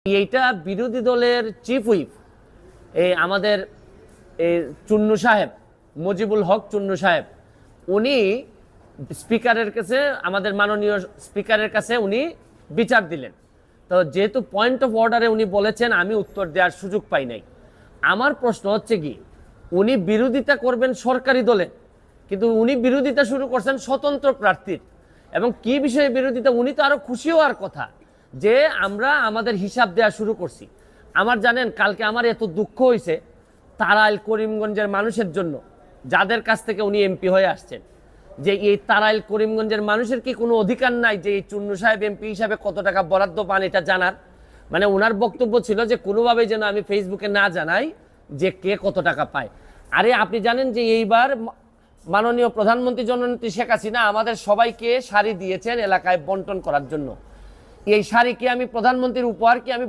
এইটা বিরোধী দলের চিফ হুইপ আমাদের চুন্নু সাহেব, মুজিবুল হক চুন্নু সাহেব, উনি স্পিকারের কাছে, আমাদের মাননীয় স্পিকারের কাছে উনি বিচার দিলেন। তো যেহেতু পয়েন্ট অফ অর্ডারে উনি বলেছেন, আমি উত্তর দেওয়ার সুযোগ পাই নাই। আমার প্রশ্ন হচ্ছে কি, উনি বিরোধিতা করবেন সরকারি দলে, কিন্তু উনি বিরোধিতা শুরু করছেন স্বতন্ত্র প্রার্থীর। এবং কি বিষয়ে বিরোধিতা, উনি তো আরো খুশি হওয়ার কথা যে আমরা আমাদের হিসাব দেওয়া শুরু করছি। আমার জানেন, কালকে আমার এত দুঃখ হয়েছে তারাইল করিমগঞ্জের মানুষের জন্য, যাদের কাছ থেকে উনি এমপি হয়ে আসছেন, যে এই তারাইল করিমগঞ্জের মানুষের কি কোনো অধিকার নাই যে এই চুন্নু সাহেব এমপি হিসাবে কত টাকা বরাদ্দ পান এটা জানার? মানে ওনার বক্তব্য ছিল যে কোনোভাবেই যেন আমি ফেসবুকে না জানাই যে কে কত টাকা পায়। আরে আপনি জানেন যে এইবার মাননীয় প্রধানমন্ত্রী জননেত্রী শেখ হাসিনা আমাদের সবাইকে শাড়ি দিয়েছেন এলাকায় বন্টন করার জন্য। এই শাড়ি কি আমি প্রধানমন্ত্রীর উপহার, কি আমি